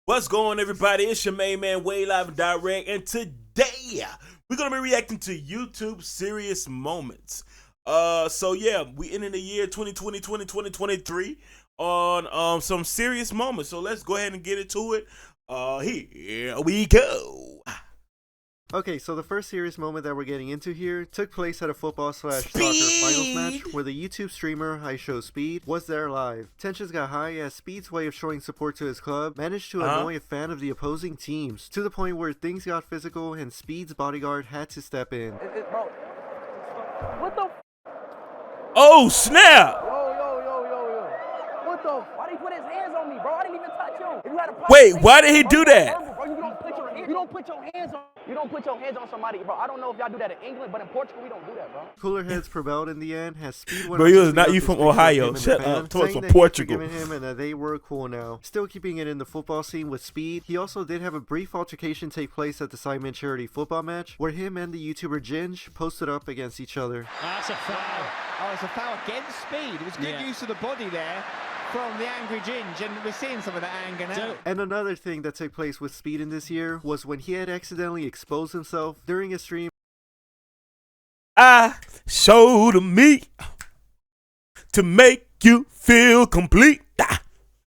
What's going on, everybody? It's your main man, Way Live and Direct, and today we're gonna be reacting to YouTube serious moments. So yeah, we ending the year 2020, 2023 on some serious moments. So let's go ahead and get into it. Here we go. Okay, so the first serious moment that we're getting into here took place at a football/soccer finals match where the YouTube streamer IShowSpeed was there live. Tensions got high as Speed's way of showing support to his club managed to annoy a fan of the opposing teams, to the point where things got physical and Speed's bodyguard had to step in. Bro, what the? Oh snap! Yo. What the? Why did he put his hands on me, bro? I didn't even touch him. If you had a Wait, why did he do that? Bro, you don't put your hands on somebody, bro. I don't know if y'all do that in England, but in Portugal we don't do that, bro. Cooler heads prevailed in the end as Speed went Bro, up he to was speak not up you to from speak with Ohio. him and Shut the fan, up. Told saying from that he'd Portugal. forgiven him and that they were cool now. Still keeping it in the football scene with Speed, he also did have a brief altercation take place at the Simon Charity football match where him and the YouTuber Ginge posted up against each other. That's a foul. Oh, it's a foul against Speed. It was good use of the body there from the angry Ginge, and we're seeing some of that anger now. And another thing that took place with Speed in this year was when he had accidentally exposed himself during a stream. I showed me to make you feel complete.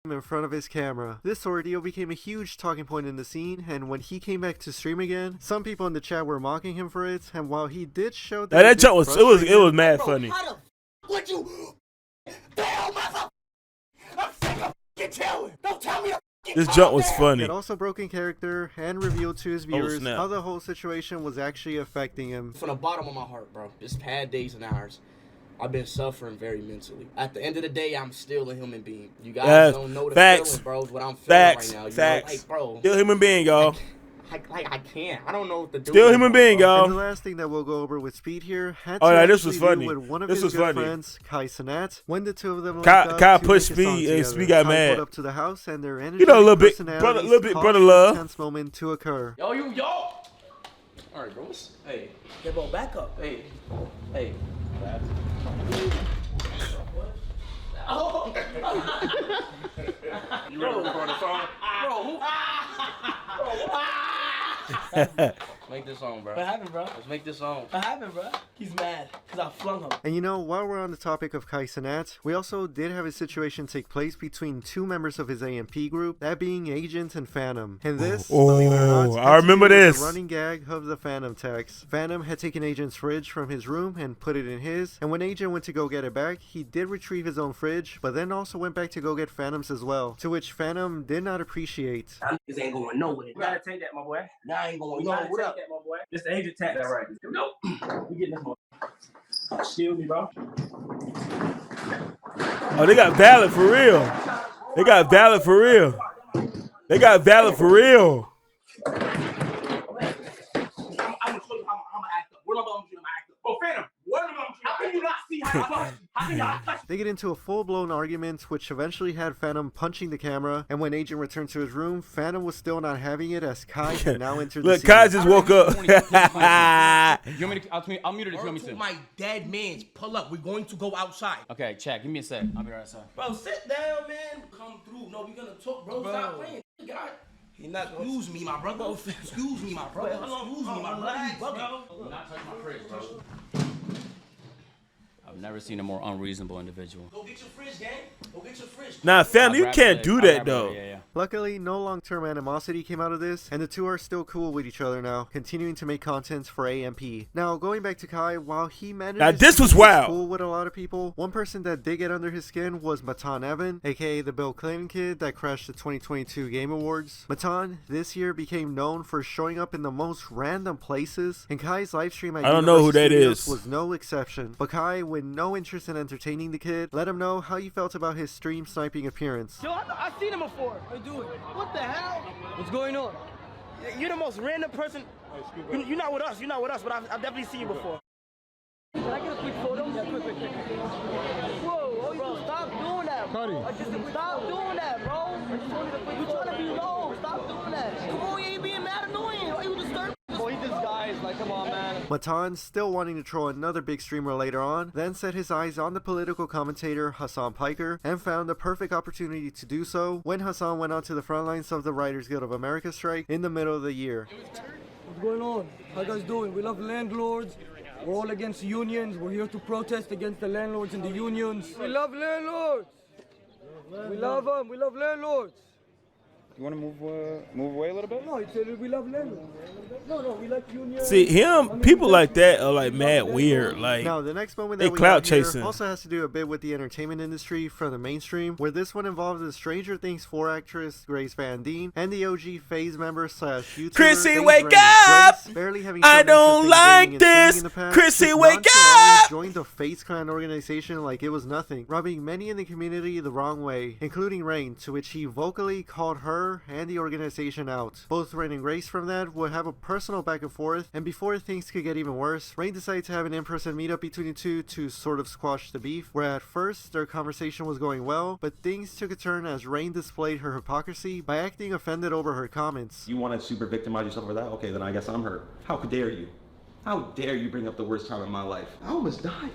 In front of his camera. This ordeal became a huge talking point in the scene, and when he came back to stream again, some people in the chat were mocking him for it, and while he did show that That jump was it was mad funny. How the would you tell myself? I'm sick of telling. Don't tell me to This jump was funny. it also broke in character and revealed to his viewers snap. how the whole situation was actually affecting him. From the bottom of my heart, bro. This past days and hours, I've been suffering very mentally. At the end of the day, I'm still a human being. You guys don't know the feeling, bro. What I'm feeling right now. You know, like, bro. Still human being, y'all. I can't. I don't know what to do. Still human being, And y'all. the last thing that we'll go over with Speed here had Oh, to yeah, this was actually do funny. with one of This his was good funny. friends, Kai Cenat, when the two of them Kai- linked up Kai to pushed make a song Speed, and together. Speed got Kai mad. pulled up to the house and their You know, a little bit, personalities little bit caused brother an love. intense moment to occur. Yo. All right, bro. Hey. Yeah, bro, back up. Hey. You ready to record a song? Make this song, bro. What happened, bro? Let's make this song. What happened, bro? He's mad because I flung him. And you know, while we're on the topic of Kai Cenat, we also did have a situation take place between two members of his AMP group, that being Agent and Phantom. And this, believe it or not, I remember had to do with this. the running gag of the Phantom text. Phantom had taken Agent's fridge from his room and put it in his, and when Agent went to go get it back, he did retrieve his own fridge, but then also went back to go get Phantom's as well, to which Phantom did not appreciate. This ain't going nowhere. You gotta take that, my boy. Now I ain't going You gotta nowhere. What take up? that, my boy. This the agent tag that right. Nope. We getting this one. Shield me, bro. Oh, they got Valid for real. They got Valid for real. They got Valid for real. I'm gonna show you how I'm gonna act up. What am I gonna do? I'm gonna act up. Oh, Phantom, what am I gonna do? How can you not see how how can y'all touch? They get into a full-blown argument, which eventually had Phantom punching the camera, and when Agent returned to his room, Phantom was still not having it as Kai had now entered the Look, scene. Kai just woke up. You want me to? I'll mute it if you want me to. My dead man's pull up. We're going to go outside. Okay, check. Give me a sec. I'll be right outside. Bro, sit down, man. Come through. No, we gonna talk, bro. Stop playing. God. Excuse me, my brother. Excuse me, my brother. Excuse me, my brother. You bugging. Do not touch my fridge, bro. I've never seen a more unreasonable individual. Go get your fridge, gang. Go get your fridge. Nah, family, you I'll grab can't it do later. that I'll grab it though. later. Yeah. Luckily, no long-term animosity came out of this, and the two are still cool with each other now, continuing to make content for AMP. Now, going back to Kai, while he managed Now, this to was be wild. cool with a lot of people, one person that did get under his skin was Matan Evan, aka the Bill Clinton kid that crashed the 2022 Game Awards. Matan, this year, became known for showing up in the most random places, and Kai's livestream at I don't know who Universal that Studios is. was no exception. But Kai, with no interest in entertaining the kid, let him know how he felt about his stream sniping appearance. Yo, I've seen him before. How you doing? What the hell? What's going on? You're the most random person. You're not with us. You're not with us, but I've definitely seen you before. Can I get a quick photo? Yeah, quick. Whoa, bro, stop doing that, bro. Stop doing that, bro. You trying to be low. Stop doing that. Come on, you ain't being mad annoying. Why you disturbing? Boy, he disguised. Like, come on, man. Matan, still wanting to troll another big streamer later on, then set his eyes on the political commentator Hassan Piker and found the perfect opportunity to do so when Hassan went onto the front lines of the Writers Guild of America strike in the middle of the year. What's going on? How you guys doing? We love landlords. We're all against unions. We're here to protest against the landlords and the unions. We love landlords. We love them. We love landlords. You want to move away a little bit? No, he said we love landlords. No, we like unions. See, people like that are like mad weird. Like, now, the next moment they that we clout got here chasing. also has to do a bit with the entertainment industry from the mainstream, where this one involves the Stranger Things 4 actress Grace Van Dien and the OG FaZe member / YouTuber Chrissy, FaZe wake Rain. up! Grace, barely having I some don't interesting like gaming and singing this. in the past, Chrissy, just wake nonchalantly up! joined the FaZe Clan organization like it was nothing, rubbing many in the community the wrong way, including Rain, to which he vocally called her and the organization out. Both Rain and Grace from that would have a personal back and forth, and before things could get even worse, Rain decided to have an in-person meetup between the two to sort of squash the beef, where at first their conversation was going well, but things took a turn as Rain displayed her hypocrisy by acting offended over her comments. You want to super victimize yourself over that? Okay, then I guess I'm hurt. How dare you? How dare you bring up the worst time in my life? I almost died.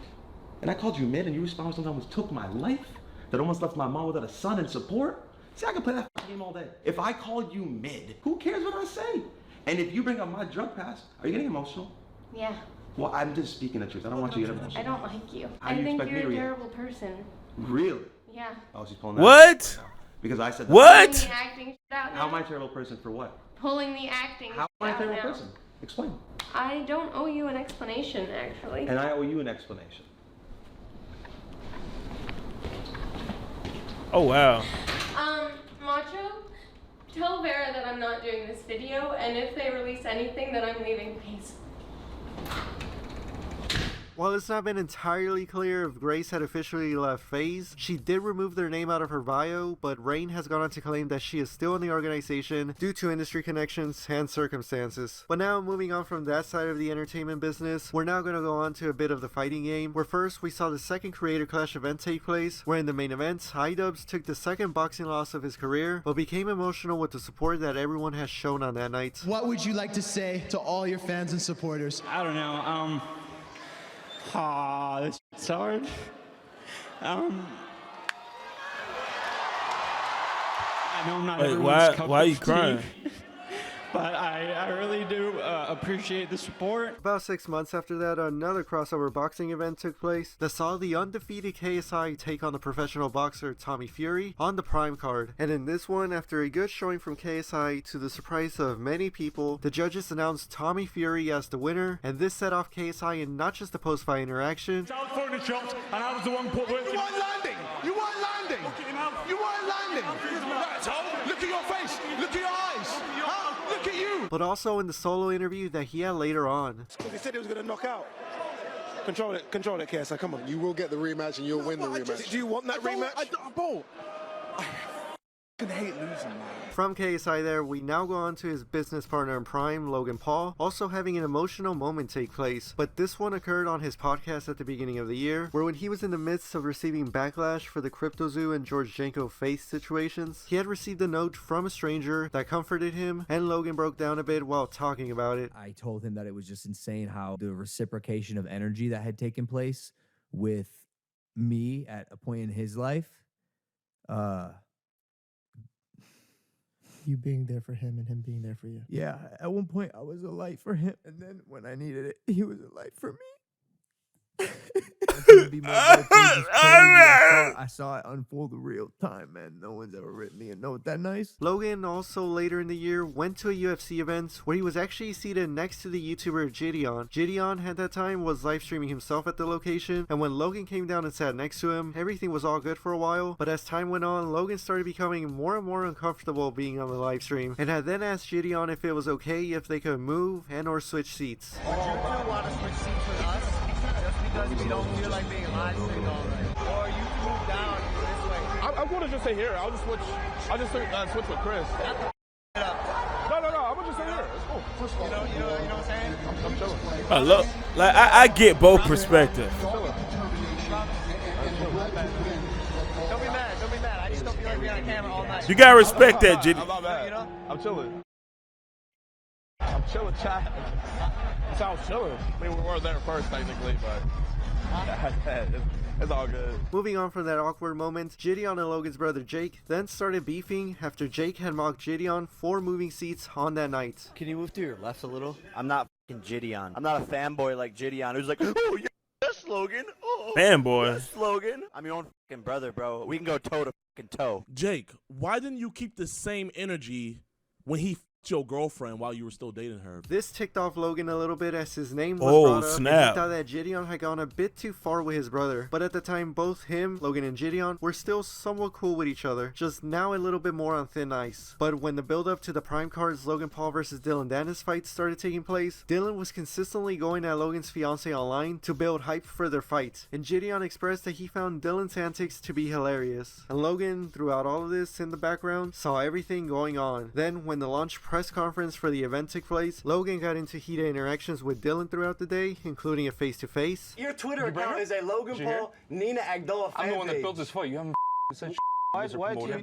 And I called you mid and you responded something that almost took my life? That almost left my mom without a son and support? See, I can play that game all day. If I call you mid, who cares what I say? And if you bring up my drug past, are you getting emotional? Yeah. Well, I'm just speaking the truth. I don't want you to get emotional. I don't like you. How I do you think expect you're me a to react? terrible person. Really? Yeah. Oh, she's pulling that. What? Because I said that. What? Pulling the acting shit out now. How am I a terrible person for what? Pulling the acting How shit am I a out terrible now. person? Explain. I don't owe you an explanation, actually. And I owe you an explanation. Oh wow. Macho, tell Vera that I'm not doing this video, and if they release anything, that I'm leaving, please. While it's not been entirely clear if Grace had officially left FaZe, she did remove their name out of her bio, but Rain has gone on to claim that she is still in the organization due to industry connections and circumstances. But now, moving on from that side of the entertainment business, we're now going to go on to a bit of the fighting game, where first we saw the second Creator Clash event take place, where in the main event, iDubbbz took the second boxing loss of his career, but became emotional with the support that everyone has shown on that night. What would you like to say to all your fans and supporters? I don't know. This is hard. I know I'm not Wait, everyone's cup why are you of tea, crying? but I really do appreciate the support. About 6 months after that, another crossover boxing event took place that saw the undefeated KSI take on the professional boxer Tommy Fury on the Prime card. And in this one, after a good showing from KSI to the surprise of many people, the judges announced Tommy Fury as the winner, and this set off KSI in not just the post-fight interaction, I was throwing the shots, and I was the one put working. You weren't landing! You weren't landing! You weren't landing! Look at your face! Look at your eyes! Huh? Look at you! but also in the solo interview that he had later on. He said he was going to knock out. Control it, KSI, come on. You will get the rematch and you'll win the rematch. Do you want that rematch? I hate losing, man. From KSI there, we now go on to his business partner in Prime, Logan Paul, also having an emotional moment take place, but this one occurred on his podcast at the beginning of the year, where when he was in the midst of receiving backlash for the CryptoZoo and George Janko face situations, he had received a note from a stranger that comforted him, and Logan broke down a bit while talking about it. I told him that it was just insane how the reciprocation of energy that had taken place with me at a point in his life, you being there for him and him being there for you. Yeah, at one point I was a light for him, and then when I needed it, he was a light for me. I saw it unfold in real time, man. No one's ever written me a note that nice. Logan also later in the year went to a UFC event where he was actually seated next to the YouTuber Gideon. Gideon at that time was live streaming himself at the location, and when Logan came down and sat next to him, everything was all good for a while, but as time went on, Logan started becoming more and more uncomfortable being on the live stream, and had then asked Gideon if it was okay if they could move and or switch seats. Would you two want to switch seats with us? Just because we don't feel like being live streamed all right. Or you move down this way. I'm going to just stay here. I'll just switch. I'll just switch with Chris. No. I'm gonna just stay here. It's cool. You know what I'm saying? I'm chilling. Look, like I get both perspectives. Don't be mad. I just don't feel like being on camera all night. You gotta respect that, Jitty. I'm not mad. I'm chilling. I'm chilling, chat. It sounds chilling. I mean, we were there first, technically, but it's all good. Moving on from that awkward moment, Gideon and Logan's brother Jake then started beefing after Jake had mocked Gideon for moving seats on that night. Can you move to your left a little? I'm not f***ing Gideon. I'm not a fanboy like Gideon who's like, oh, yes, Logan. Oh, fanboy. Yes, Logan. I'm your own f***ing brother, bro. We can go toe to f***ing toe. Jake, why didn't you keep the same energy when he f***ed your girlfriend while you were still dating her? This ticked off Logan a little bit as his name was brought up. Snap. And he thought that Gideon had gone a bit too far with his brother. But at the time, both him, Logan, and Gideon were still somewhat cool with each other. Just now a little bit more on thin ice. But when the build up to the Prime Cards Logan Paul versus Dylan Dennis fight started taking place, Dylan was consistently going at Logan's fiance online to build hype for their fight. And Gideon expressed that he found Dylan's antics to be hilarious. And Logan, throughout all of this in the background, saw everything going on. Then when the launch press conference for the event took place, Logan got into heated interactions with Dylan throughout the day, including a face-to-face. Your Twitter account is a Logan Paul, Nina Agdoa fan I'm the one that page. built this fight. You haven't said shit. Why'd you guys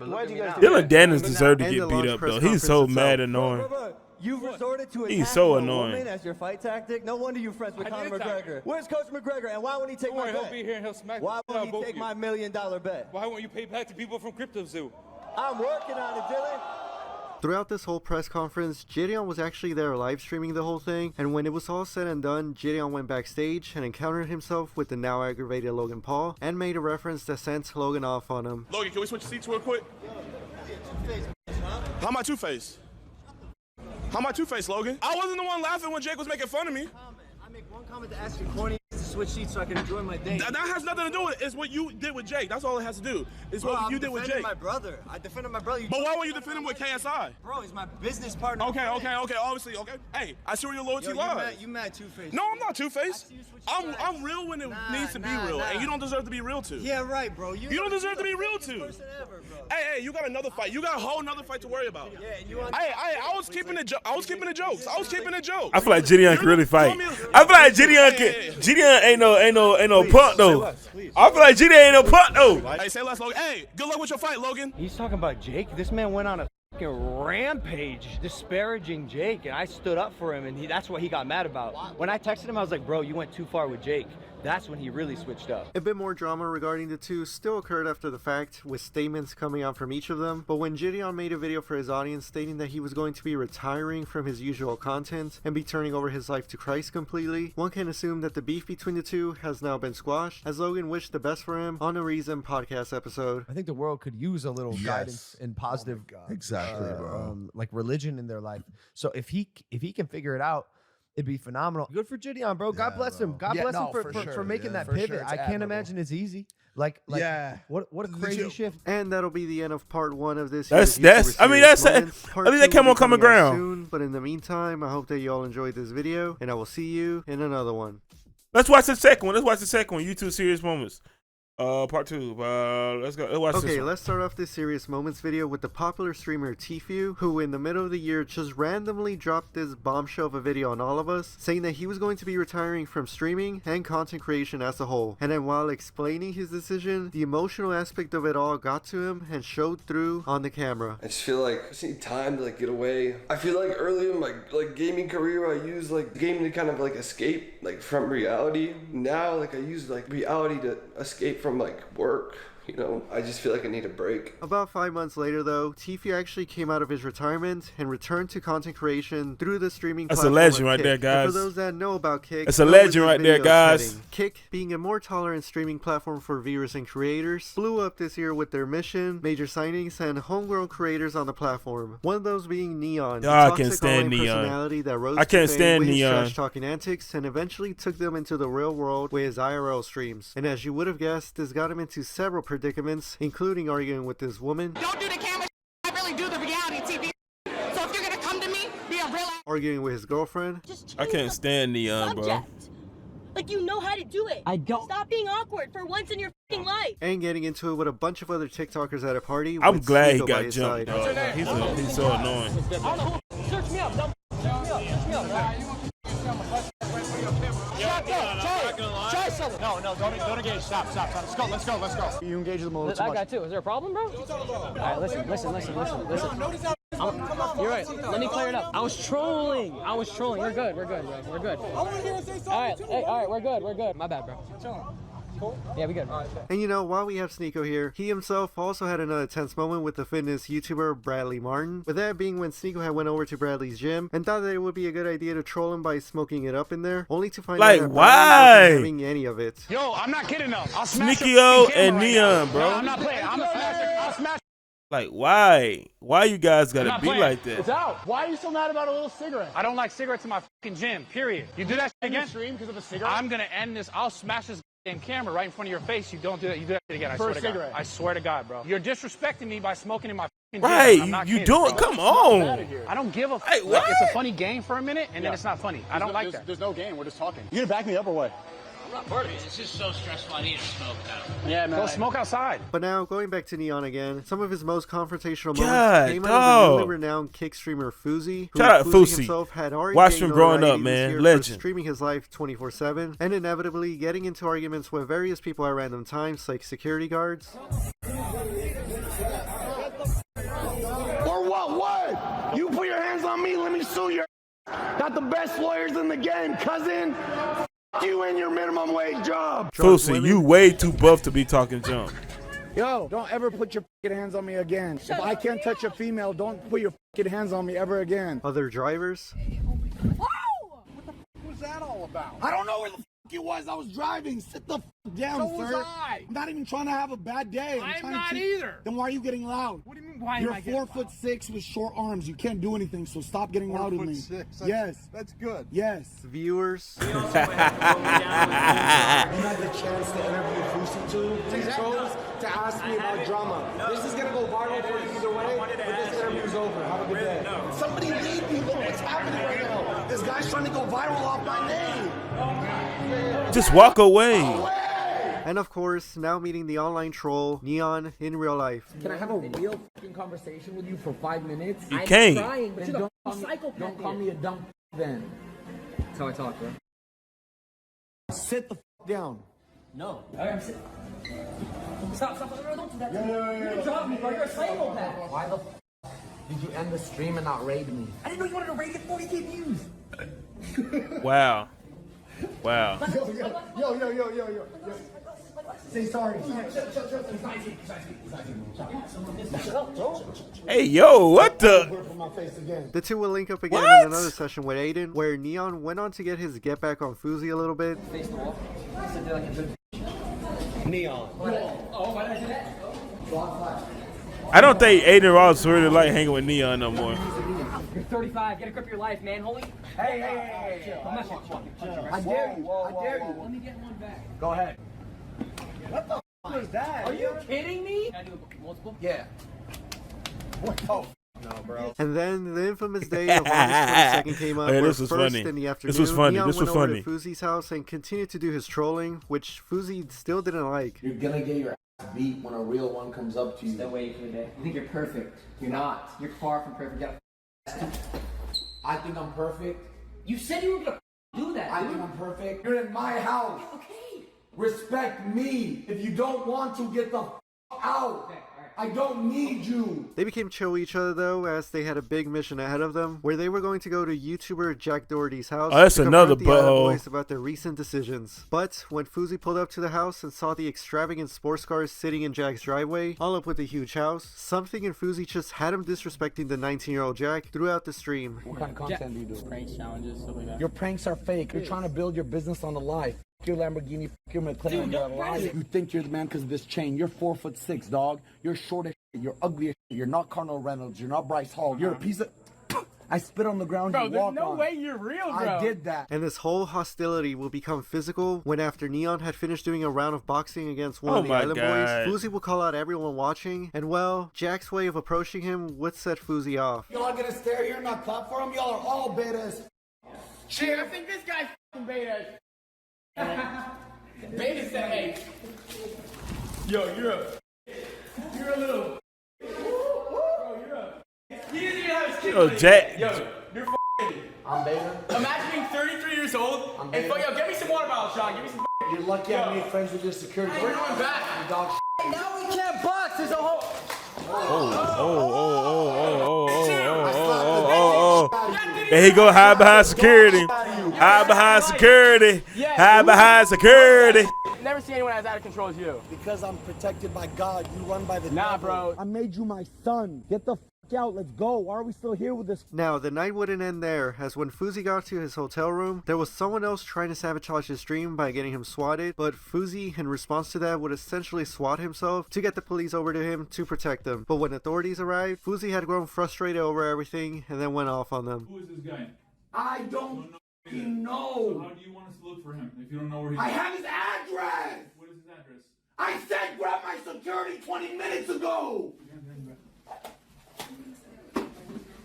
do Dylan Dennis deserved to get beat up, though. He's so mad annoying. You've resorted to He's so attacking a annoying. woman as your fight tactic. No wonder you're friends with Conor McGregor. Where's Coach McGregor, and why won't he take my bet? He'll be here and he'll smack Why the won't shit out he of take both of my $1 million bet? Why won't you pay back to people from Crypto Zoo? I'm working on it, Dylan. Throughout this whole press conference, Gideon was actually there live streaming the whole thing, and when it was all said and done, Gideon went backstage and encountered himself with the now aggravated Logan Paul and made a reference that sent Logan off on him. Logan, can we switch seats real quick? How am I two-faced? How am I two-faced, Logan? I wasn't the one laughing when Jake was making fun of me. I make one comment to ask you corny to switch seats so I can enjoy my day. That has nothing to do with it. It's what you did with Jake. That's all it has to do. It's what you did with Jake. My brother. I defended my brother. But why won't you defend him with KSI? Bro, he's my business partner. Okay, obviously, okay. Hey, I see where your loyalty lies. You mad two-faced. No, I'm not two-faced. I'm real when it needs to be real, and you don't deserve to be real too. Yeah, right, bro. You don't deserve to be real too. Hey, you got another fight. You got a whole nother fight to worry about. Yeah, I was keeping the jokes. I was keeping the jokes. I feel like Gideon can really fight. I feel like Gideon ain't no punk though. I feel like Gideon ain't no punk though. Hey, say less, Logan. Hey, good luck with your fight, Logan. He's talking about Jake. This man went on a rampage disparaging Jake, and I stood up for him, and that's what he got mad about. When I texted him, I was like, bro, you went too far with Jake. That's when he really switched up. A bit more drama regarding the two still occurred after the fact, with statements coming out from each of them, but when Gideon made a video for his audience stating that he was going to be retiring from his usual content and be turning over his life to Christ completely, one can assume that the beef between the two has now been squashed, as Logan wished the best for him on a Reason podcast episode. I think the world could use a little guidance and positive, exactly, bro. Like religion in their life. So if he can figure it out, it'd be phenomenal. Good for Gideon, bro. God bless him. God bless him for making that pivot. I can't imagine it's easy. Like what a crazy shift. And that'll be the end of part 1 of this. That's I mean that came on common ground. Soon, but in the meantime, I hope that you all enjoyed this video, and I will see you in another one. Let's watch the second one. YouTube Serious Moments. Part 2. Let's go. Let's start off this Serious Moments video with the popular streamer Tfue, who in the middle of the year just randomly dropped this bombshell of a video on all of us, saying that he was going to be retiring from streaming and content creation as a whole. And then while explaining his decision, the emotional aspect of it all got to him and showed through on the camera. I just feel like I just need time to get away. I feel like early in my gaming career, I used gaming to kind of escape from reality. Now I use reality to escape from work. I just feel like I need a break. About 5 months later, though, Tfue actually came out of his retirement and returned to content creation through the streaming platform. That's a legend right there, guys. And for those that know about Kick, it's a legend right there, guys. Kick, being a more tolerant streaming platform for viewers and creators, blew up this year with their mission, major signings, and homegrown creators on the platform. One of those being Neon, I can't stand Neon. Personality that rose I can't to stand fame with his Neon. trash-talking antics and eventually took them into the real world with his IRL streams. And as you would have guessed, this got him into several predicaments, including arguing with this woman. Don't do the camera. I really do the reality TV. So if you're gonna come to me, be a real. Arguing with his girlfriend. I can't stand Neon, bro. You know how to do it. I don't. Stop being awkward for once in your fucking life. And getting into it with a bunch of other TikTokers at a party. I'm glad he Sneeko by got his jumped, side. dog. He's so annoying. Search me up. Try something. No, don't engage. Stop. Let's go. You engage them all the That guy too. Is there a problem, bro? All right, listen. You're right. Let me clear it up. I was trolling. We're good. We're good, bro. We're good. All right. Hey, all right. We're good. We're good. My bad, bro. Cool. Yeah, we good. And you know, while we have Sneeko here, he himself also had another tense moment with the fitness YouTuber Bradley Martin. With that being when Sneeko had went over to Bradley's gym and thought that it would be a good idea to troll him by smoking it up in there, only to find out that why? wasn't having any of it. Yo, I'm not kidding though. I'll smash Sneeko and Neon, bro. No, I'm not playing. I'll smash. Like, why? Why you guys gotta be playing. like that? It's out. Why are you so mad about a little cigarette? I don't like cigarettes in my fucking gym, period. You do that shit again? Stream because of a cigarette? I'm gonna end this. I'll smash this damn camera right in front of your face. You don't do that. You do that shit again. I swear to God. I swear to God, bro. You're disrespecting me by smoking in my fucking gym. Right, you do it. Come on. I don't give a fuck. Hey, Like, it's a funny game for a minute, and then it's not funny. I don't like that. There's no game. We're just talking. You gonna back me up or what? I'm not part of it. It's just so stressful. I need to smoke now. Yeah, man. Go smoke outside. But now, going back to Neon again, some of his most confrontational God, moments came out of the newly renowned kick streamer Fuzi, who Shout out Fuzi. himself had already Watched gained him growing notoriety up, this man. year for Legend. streaming his life 24/7, and inevitably getting into arguments with various people at random times, like security guards. Or what? You put your hands on me, let me sue you. Got the best lawyers in the game, cousin. You and your minimum wage job. Fusi, you way too buff to be talking junk. Yo, don't ever put your hands on me again. If I can't touch a female, don't put your hands on me ever again. Other drivers. What was that all about? I don't know where the it was. I was driving. Sit the down, So sir. was I. I'm not even trying to have a bad day. I'm not either. Then why are you getting loud? What do you mean, why You're am I getting 4'6" with short arms. You can't do anything, so stop getting loud with me. 4'6". Yes. That's good. Yes. Viewers. You had the chance to interview Fusi too. You chose to ask me about drama. This is gonna go viral for you either way, but this interview's over. Have a good day. Somebody leave me. Look what's happening right now. This guy's trying to go viral off my name. Just walk away. And of course, now meeting the online troll, Neon, in real life. Can I have a real fucking conversation with you for 5 minutes? You can't. I'm trying, but don't call me a dumb then. That's how I talk, bro. Sit the down. No. I'm sitting. Stop, don't do that. You're drop me, bro. You're a psychopath. Why the did you end the stream and not raid me? I didn't know you wanted to raid it 40K views. Wow. Wow. Yo. Say sorry. Hey, yo, what the? The two will link up again What? in another session with Aiden, where Neon went on to get his get back on Fuzi a little bit. Face the wall. Neon. Oh, why did I do that? I don't think Aiden Ross really like hanging with Neon no more. You're 35. Get a grip of your life, man. Holy. Hey. I'm not I dare you. I dare you. Let me get one back. Go ahead. What the was that? Are you kidding me? Can I do multiple? Yeah. What the? No, bro. And then the infamous day of August 22nd came up. Hey, where this was first funny. in the afternoon, This was funny. Neon This was went over funny. to Fuzi's house and continued to do his trolling, which Fuzi still didn't like. You're gonna get your ass beat when a real one comes up to you. Still waiting for the day. You think you're perfect. You're not. You're far from perfect. You gotta I think I'm perfect. You said you were gonna do that. I think I'm perfect. You're in my house. Okay. Respect me. If you don't want to, get the out. Okay, I don't need you. They became chill with each other though, as they had a big mission ahead of them, where they were going to go to YouTuber Jack Doherty's house. Oh, that's to another confront the other butthole. boys about their recent decisions. But when Fuzi pulled up to the house and saw the extravagant sports cars sitting in Jack's driveway, all up with the huge house, something in Fuzi just had him disrespecting the 19-year-old Jack throughout the stream. What kind of content do you do? Pranks, challenges, stuff like that. Your pranks are fake. You're trying to build your business on a lie. Your Lamborghini, your McLaren, you're a lie. You think you're the man because of this chain. You're 4'6", dog. You're short as shit. You're ugly as shit. You're not Cardinal Reynolds. You're not Bryce Hall. You're a piece of... I spit on the ground. Bro, you there's walk no on. way you're real, bro. I did that. And this whole hostility will become physical when after Neon had finished doing a round of boxing against one of the my Island God. Boys, Fuzi will call out everyone watching, and well, Jack's way of approaching him would set Fuzi off. Y'all are gonna stare here and not clap for him? Y'all are all betas. Shit, I think this guy's f***ing beta. Beta said, hey. Yo, you're a little. Bro, you're a. He didn't even have his kid. Yo, Jack. Yo, you're f***ing. I'm beta. Imagine being 33 years old and yo, get me some water bottle, Sean. Give me some. You're lucky I made friends with your security. We're going back. You dog. Now we can't box. There's a whole. Oh. There he go, hide behind security. Hide behind security. Hide behind security. Never see anyone as out of control as you. Because I'm protected by God. You run by the Nah, devil. bro. I made you my son. Get the out. Let's go. Why are we still here with this? Now, the night wouldn't end there, as when Fuzi got to his hotel room, there was someone else trying to sabotage his stream by getting him swatted, but Fuzi, in response to that, would essentially swat himself to get the police over to him to protect them. But when authorities arrived, Fuzi had grown frustrated over everything and then went off on them. Who is this guy? I don't know. So how do you want us to look for him if you don't know where he's I have his address. What is his address? I said grab my security 20 minutes ago.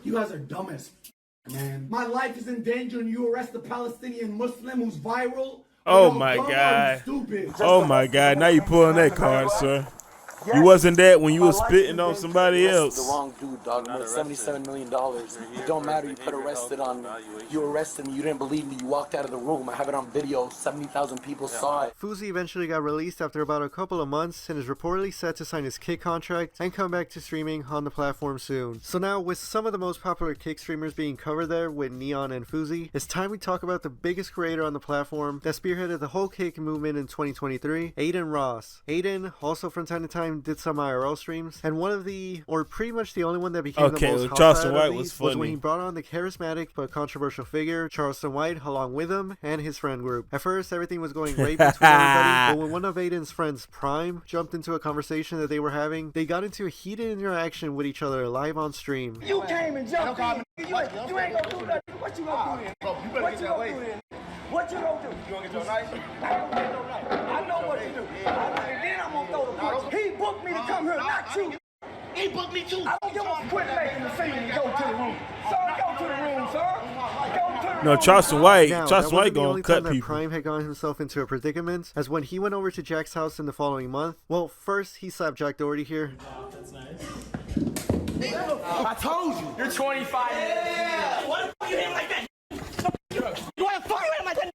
You guys are dumb as man. My life is in danger and you arrest a Palestinian Muslim who's viral. Oh my God. Oh my God. Now you pulling that card, sir. You wasn't that when you was spitting on somebody else. The wrong dude, dog. You made $77 million. It don't matter. You put arrested on me. You arrested me. You didn't believe me. You walked out of the room. I have it on video. 70,000 people saw it. Fuzi eventually got released after about a couple of months and is reportedly set to sign his Kick contract and come back to streaming on the platform soon. So now, with some of the most popular Kick streamers being covered there with Neon and Fuzi, it's time we talk about the biggest creator on the platform that spearheaded the whole Kick movement in 2023, Adin Ross. Adin, also from time to time, did some IRL streams, and one of the, or pretty much the only one that became the most Charleston White was when he brought on the charismatic but controversial figure Charleston White along with him and his friend group. At first, everything was going great between everybody, but when one of Adin's friends, Prime, jumped into a conversation that they were having, they got into a heated interaction with each other live on stream. You came and jumped in. You ain't gonna do nothing. What you gonna do then? Bro, you better get that way. What you gonna do? You gonna get your knife? I don't get no knife. I know what you do. And then I'm gonna throw the punch. He booked me to come here, not you. He booked me too. I don't give a quit making the scene and go to the room. Sir, go to the room, sir. Go to the room. No, Charleston White. Now, Charleston White gonna gonna cut that people. Prime had gotten himself into a predicament, as when he went over to Jack's house in the following month. Well, first he slapped Jack Doherty here. That's nice. I told you. You're 25. Yeah. Why the fuck you hit him like that? You want to fuck him like that?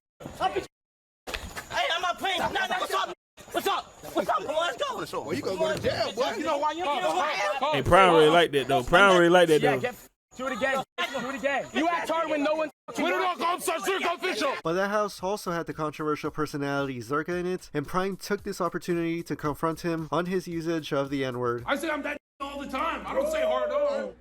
Hey, I'm not playing. Nah, what's up? What's up? What's up? Come on, let's go. Well, you gonna go to jail, boy. You know why you know who I am? Hey, Prime really like that though. Prime really like that though. Do it again. Do it again. You act hard when no one. But that house also had the controversial personality Zerka in it, and Prime took this opportunity to confront him on his usage of the N-word. I say I'm that all the time. I don't say hard on.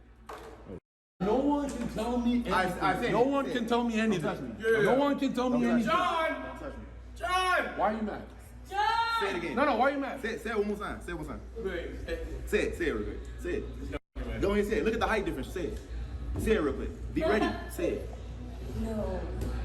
No one can tell me anything. No one can tell me anything. No one can tell me anything. John! Why are you mad? John! Say it again. No, why are you mad? Say it one more time. Say it one more time. Say it real quick. Say it. Go ahead and say it. Look at the height difference. Say it. Say it real quick. Be ready. Say it. No.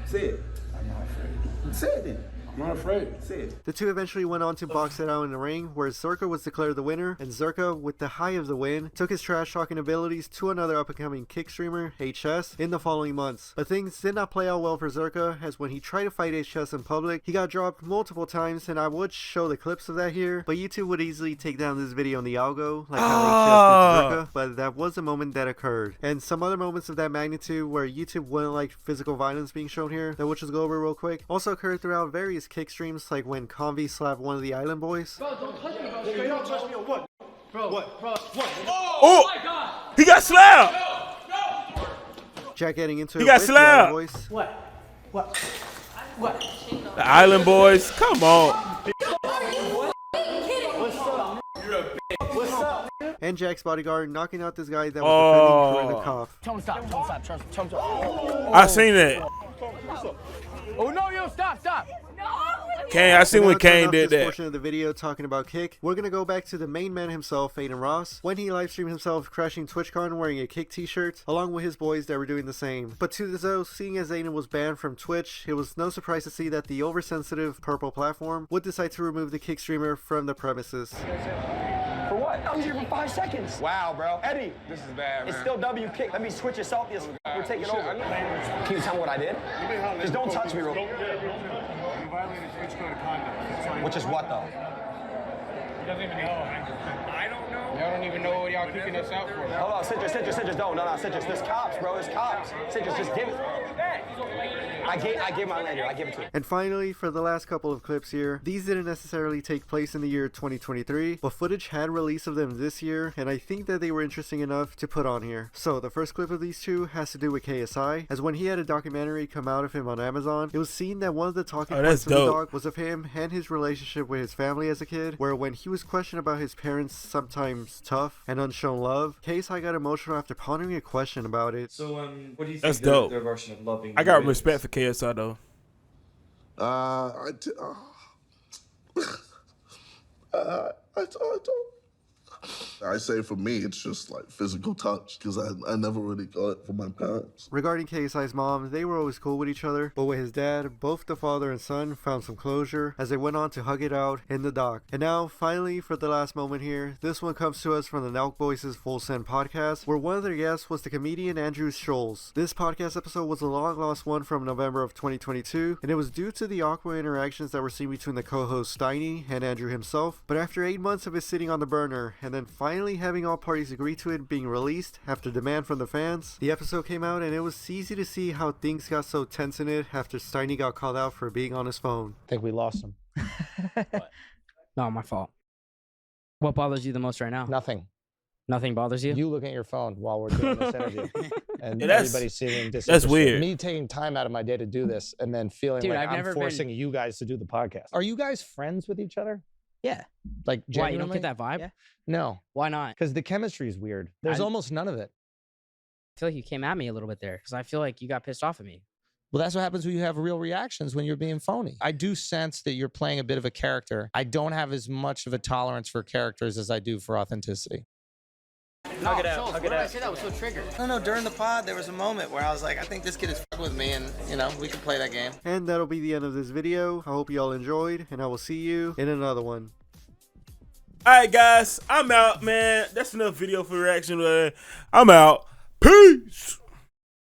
Say it. I'm not afraid. Say it then. I'm not afraid. Say it. The two eventually went on to box it out in the ring, where Zerka was declared the winner, and Zerka, with the high of the win, took his trash talking abilities to another up-and-coming Kick streamer, HS, in the following months. But things did not play out well for Zerka, as when he tried to fight HS in public, he got dropped multiple times, and I would show the clips of that here, but YouTube would easily take down this video in the algo, like how HS did to Zerka, but that was a moment that occurred. And some other moments of that magnitude where YouTube wouldn't like physical violence being shown here, that we'll just go over real quick, also occurred throughout various Kick streams, like when Convy slapped one of the Island Boys. Bro, don't touch me, bro. Straight up touch me or what? Bro, what? Bro, what? Oh my God! He got slapped! Jack getting into he it got with slapped. The Island Boys. What? The Island Boys, come on. What's up? And Jack's bodyguard knocking out this guy that was defending Corinna Koff. Tell him stop. Tell him stop. I seen that. Oh no, yo, stop. Kane, I seen when Kane did that. Portion of the video talking about Kick. We're gonna go back to the main man himself, Adin Ross, when he live streamed himself crashing TwitchCon wearing a Kick t-shirt, along with his boys that were doing the same. But to this though, seeing as Adin was banned from Twitch, it was no surprise to see that the oversensitive purple platform would decide to remove the Kick streamer from the premises. For what? I was here for 5 seconds. Wow, bro. Eddie, This is bad, man. it's still W Kick. Let me switch it Celsius. We're taking over. Can you tell me what I did? Just don't touch me real quick. You violated Twitch code of conduct. Which is what though? He doesn't even know. I don't know. Y'all don't even know what y'all kicking us out for. Hold on, Citrus, don't. No, Citrus. There's cops, bro. There's cops. Citrus, just give it. I gave my lanyard. I give it to you. And finally, for the last couple of clips here, these didn't necessarily take place in the year 2023, but footage had release of them this year, and I think that they were interesting enough to put on here. So the first clip of these two has to do with KSI, as when he had a documentary come out of him on Amazon, it was seen that one of the talking points of the dog was of him and his relationship with his family as a kid, where when he was questioned about his parents' sometimes tough and unshown love, KSI got emotional after pondering a question about it. So what do you think That's dope. their version of loving I got respect for KSI though. I say for me, it's just like physical touch because I never really got it from my parents. Regarding KSI's mom, they were always cool with each other, but with his dad, both the father and son found some closure as they went on to hug it out in the doc. And now, finally, for the last moment here, this one comes to us from the Nelk Boys' Full Send podcast, where one of their guests was the comedian Andrew Scholes. This podcast episode was a long-lost one from November of 2022, and it was due to the awkward interactions that were seen between the co-host Steiny and Andrew himself. But after 8 months of it sitting on the burner, and then finally having all parties agree to it being released after demand from the fans, the episode came out, and it was easy to see how things got so tense in it after Steiny got called out for being on his phone. I think we lost him. No, my fault. What bothers you the most right now? Nothing. Nothing bothers you? You looking at your phone while we're doing this interview. And Yeah, everybody's seeming disinterested. that's weird. Me taking time out of my day to do this and then feeling Dude, like I've I'm never forcing been- you guys to do the podcast. Are you guys friends with each other? Yeah. Like Why, genuinely? you don't get that vibe? Yeah. No. Why not? Because the chemistry is weird. There's almost none of it. I feel like you came at me a little bit there because I feel like you got pissed off at me. Well, that's what happens when you have real reactions when you're being phony. I do sense that you're playing a bit of a character. I don't have as much of a tolerance for characters as I do for authenticity. Hug it out. Hug it out. I say that was so triggered. No, during the pod, there was a moment where I was like, I think this kid is fucking with me, and, you know, we can play that game. And that'll be the end of this video. I hope you all enjoyed, and I will see you in another one. Alright guys, I'm out, man. That's enough video for reaction. I'm out. Peace.